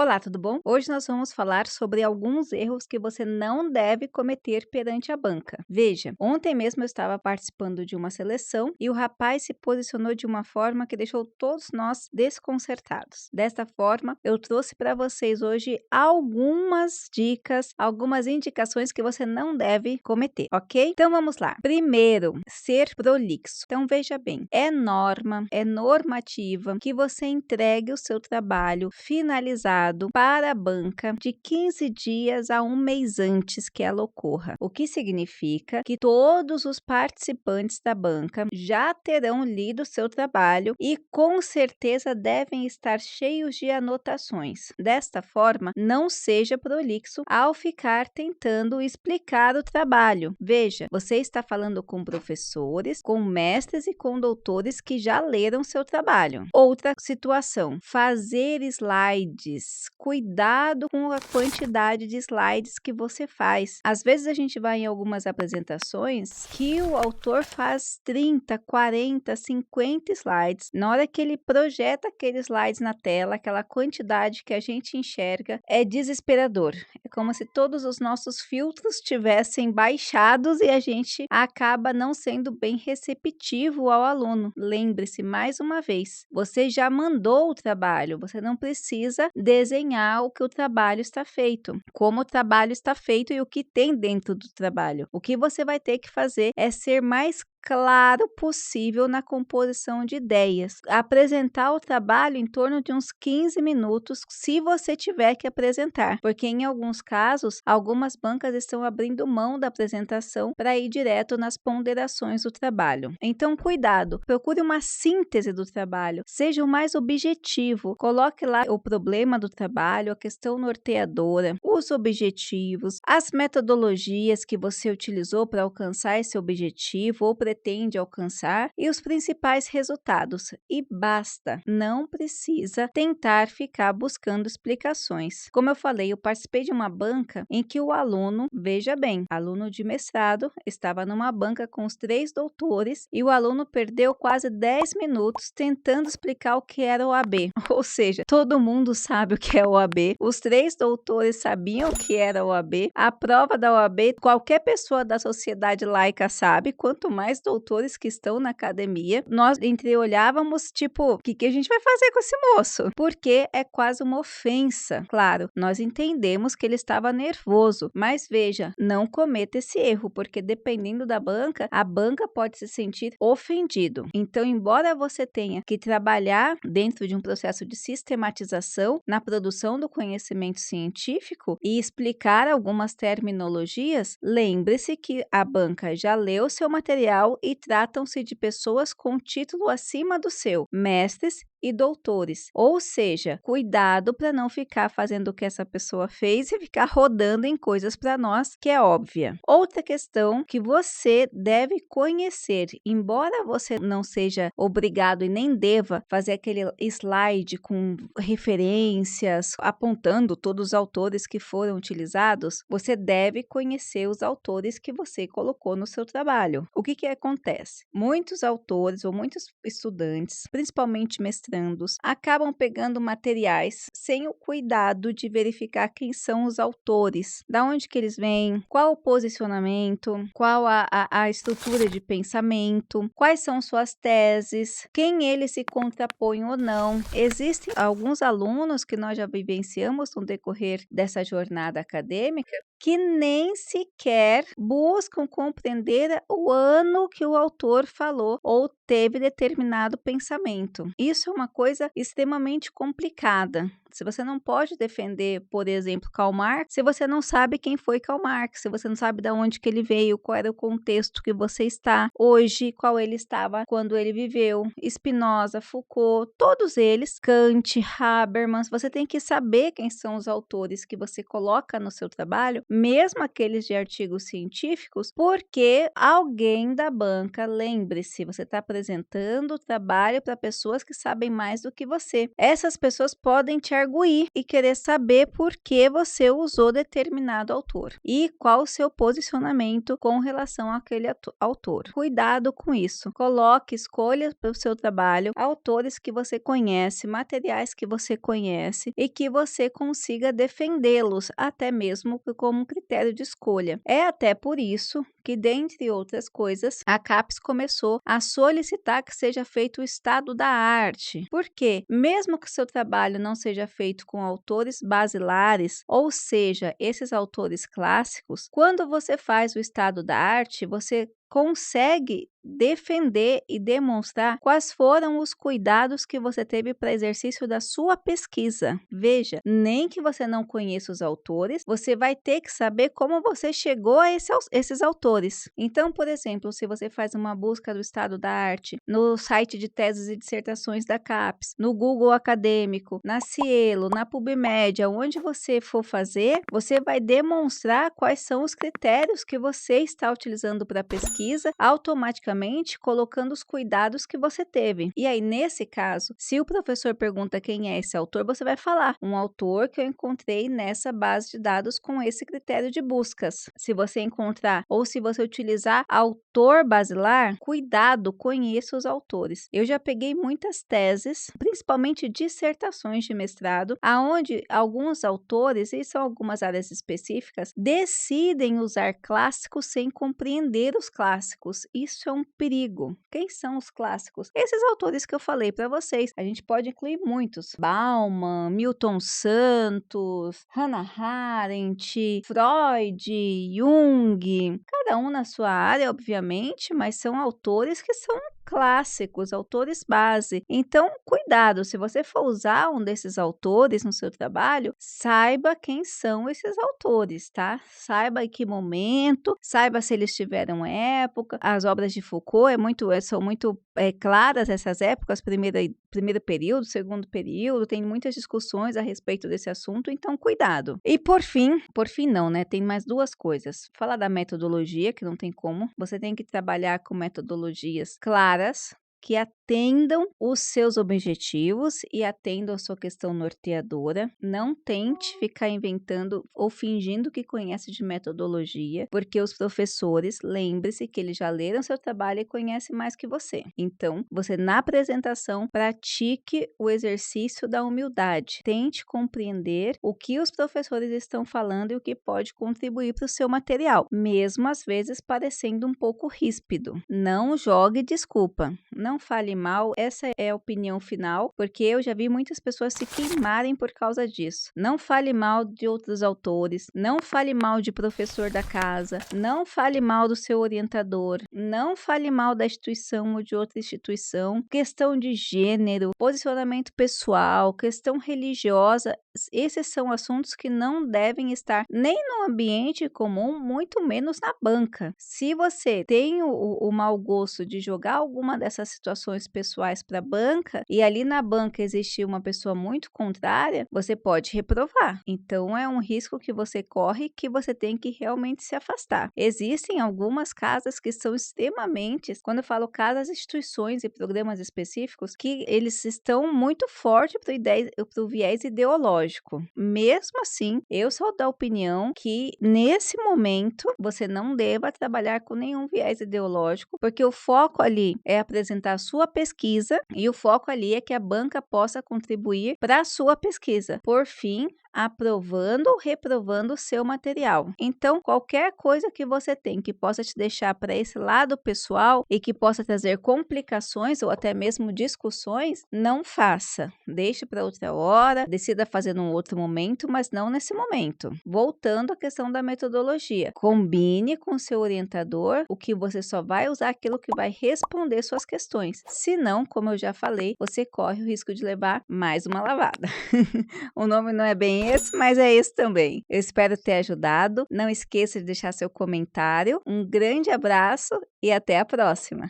Olá, tudo bom? Hoje nós vamos falar sobre alguns erros que você não deve cometer perante a banca. Veja, ontem mesmo eu estava participando de uma seleção e o rapaz se posicionou de uma forma que deixou todos nós desconcertados. Desta forma, eu trouxe para vocês hoje algumas dicas, algumas indicações que você não deve cometer, ok? Então vamos lá. Primeiro, ser prolixo. Então veja bem, é normativa que você entregue o seu trabalho finalizado para a banca de 15 dias a um mês antes que ela ocorra, o que significa que todos os participantes da banca já terão lido seu trabalho e com certeza devem estar cheios de anotações. Desta forma, não seja prolixo ao ficar tentando explicar o trabalho. Veja, você está falando com professores, com mestres e com doutores que já leram seu trabalho. Outra situação, fazer slides. Cuidado com a quantidade de slides que você faz. Às vezes a gente vai em algumas apresentações que o autor faz 30, 40, 50 slides. Na hora que ele projeta aqueles slides na tela, aquela quantidade que a gente enxerga, é desesperador. É como se todos os nossos filtros tivessem baixados e a gente acaba não sendo bem receptivo ao aluno. Lembre-se, mais uma vez, você já mandou o trabalho, você não precisa desenhar o que o trabalho está feito, como o trabalho está feito e o que tem dentro do trabalho. O que você vai ter que fazer é ser mais claro possível na composição de ideias. Apresentar o trabalho em torno de uns 15 minutos, se você tiver que apresentar, porque em alguns casos, algumas bancas estão abrindo mão da apresentação para ir direto nas ponderações do trabalho. Então, cuidado, procure uma síntese do trabalho, seja o mais objetivo, coloque lá o problema do trabalho, a questão norteadora, os objetivos, as metodologias que você utilizou para alcançar esse objetivo ou pretende alcançar e os principais resultados. E basta, não precisa tentar ficar buscando explicações. Como eu falei, eu participei de uma banca em que o aluno, veja bem, aluno de mestrado, estava numa banca com os 3 doutores e o aluno perdeu quase 10 minutos tentando explicar o que era o AB. Ou seja, todo mundo sabe o que é o AB, os 3 doutores sabiam o que era o AB, a prova da OAB, qualquer pessoa da sociedade laica sabe, quanto mais doutores que estão na academia, nós entreolhávamos, tipo, o que a gente vai fazer com esse moço? Porque é quase uma ofensa. Claro, nós entendemos que ele estava nervoso, mas veja, não cometa esse erro, porque dependendo da banca, a banca pode se sentir ofendido. Então, embora você tenha que trabalhar dentro de um processo de sistematização na produção do conhecimento científico e explicar algumas terminologias, lembre-se que a banca já leu seu material e tratam-se de pessoas com título acima do seu, mestres e doutores. Ou seja, cuidado para não ficar fazendo o que essa pessoa fez e ficar rodando em coisas para nós que é óbvia. Outra questão que você deve conhecer, embora você não seja obrigado e nem deva fazer aquele slide com referências, apontando todos os autores que foram utilizados, você deve conhecer os autores que você colocou no seu trabalho. O que acontece? Muitos autores ou muitos estudantes, principalmente mestrandos, acabam pegando materiais sem o cuidado de verificar quem são os autores, da onde que eles vêm, qual o posicionamento, qual a estrutura de pensamento, quais são suas teses, quem eles se contrapõem ou não. Existem alguns alunos que nós já vivenciamos no decorrer dessa jornada acadêmica que nem sequer buscam compreender o ano que o autor falou ou teve determinado pensamento. Isso é uma coisa extremamente complicada. Se você não pode defender, por exemplo, Karl Marx, se você não sabe quem foi Karl Marx, se você não sabe de onde que ele veio, qual era o contexto que você está hoje, qual ele estava quando ele viveu, Spinoza, Foucault, todos eles, Kant, Habermas, você tem que saber quem são os autores que você coloca no seu trabalho, mesmo aqueles de artigos científicos, porque alguém da banca, lembre-se, você está apresentando o trabalho para pessoas que sabem mais do que você. Essas pessoas podem te arguir e querer saber por que você usou determinado autor e qual o seu posicionamento com relação àquele autor. Cuidado com isso. Escolha para o seu trabalho autores que você conhece, materiais que você conhece e que você consiga defendê-los, até mesmo como critério de escolha. É até por isso que, dentre outras coisas, a CAPES começou a solicitar que seja feito o estado da arte. Por quê? Mesmo que o seu trabalho não seja feito com autores basilares, ou seja, esses autores clássicos, quando você faz o estado da arte, você consegue defender e demonstrar quais foram os cuidados que você teve para exercício da sua pesquisa. Veja, nem que você não conheça os autores, você vai ter que saber como você chegou a esses autores. Então, por exemplo, se você faz uma busca do estado da arte no site de teses e dissertações da CAPES, no Google Acadêmico, na Cielo, na PubMed, onde você for fazer, você vai demonstrar quais são os critérios que você está utilizando para a pesquisa, automaticamente colocando os cuidados que você teve. E aí, nesse caso, se o professor pergunta quem é esse autor, você vai falar, um autor que eu encontrei nessa base de dados com esse critério de buscas. Se você encontrar ou se você utilizar autor basilar, cuidado, conheça os autores. Eu já peguei muitas teses, principalmente dissertações de mestrado, aonde alguns autores, e são algumas áreas específicas, decidem usar clássicos sem compreender os clássicos. Isso é um perigo. Quem são os clássicos? Esses autores que eu falei para vocês. A gente pode incluir muitos. Bauman, Milton Santos, Hannah Arendt, Freud, Jung. Cada um na sua área, obviamente, mas são autores que são clássicos, autores base. Então, cuidado, se você for usar um desses autores no seu trabalho, saiba quem são esses autores, tá? Saiba em que momento, saiba se eles tiveram época. As obras de Foucault são muito claras essas épocas, primeiro período, segundo período, tem muitas discussões a respeito desse assunto, então cuidado. E por fim não, né? Tem mais duas coisas. Falar da metodologia, que não tem como, você tem que trabalhar com metodologias claras, que atendam os seus objetivos e atendam a sua questão norteadora. Não tente ficar inventando ou fingindo que conhece de metodologia, porque os professores, lembre-se que eles já leram seu trabalho e conhecem mais que você. Então, você na apresentação, pratique o exercício da humildade. Tente compreender o que os professores estão falando e o que pode contribuir para o seu material, mesmo às vezes parecendo um pouco ríspido. Não jogue desculpa. Não fale mal, essa é a opinião final, porque eu já vi muitas pessoas se queimarem por causa disso. Não fale mal de outros autores, não fale mal de professor da casa, não fale mal do seu orientador, não fale mal da instituição ou de outra instituição. Questão de gênero, posicionamento pessoal, questão religiosa, esses são assuntos que não devem estar nem no ambiente comum, muito menos na banca. Se você tem o mau gosto de jogar alguma dessas situações pessoais para a banca e ali na banca existe uma pessoa muito contrária, você pode reprovar. Então é um risco que você corre que você tem que realmente se afastar. Existem algumas casas que são extremamente, quando eu falo casas, instituições e programas específicos, que eles estão muito fortes para o viés ideológico. Mesmo assim, eu sou da opinião que nesse momento você não deva trabalhar com nenhum viés ideológico, porque o foco ali é apresentar a sua pesquisa e o foco ali é que a banca possa contribuir para a sua pesquisa. Por fim, aprovando ou reprovando o seu material. Então, qualquer coisa que você tem que possa te deixar para esse lado pessoal e que possa trazer complicações ou até mesmo discussões, não faça. Deixe para outra hora, decida fazer num outro momento, mas não nesse momento. Voltando à questão da metodologia, combine com seu orientador o que você só vai usar aquilo que vai responder suas questões. Se não, como eu já falei, você corre o risco de levar mais uma lavada. O nome não é bem esse, mas é esse também. Eu espero ter ajudado. Não esqueça de deixar seu comentário. Um grande abraço e até a próxima!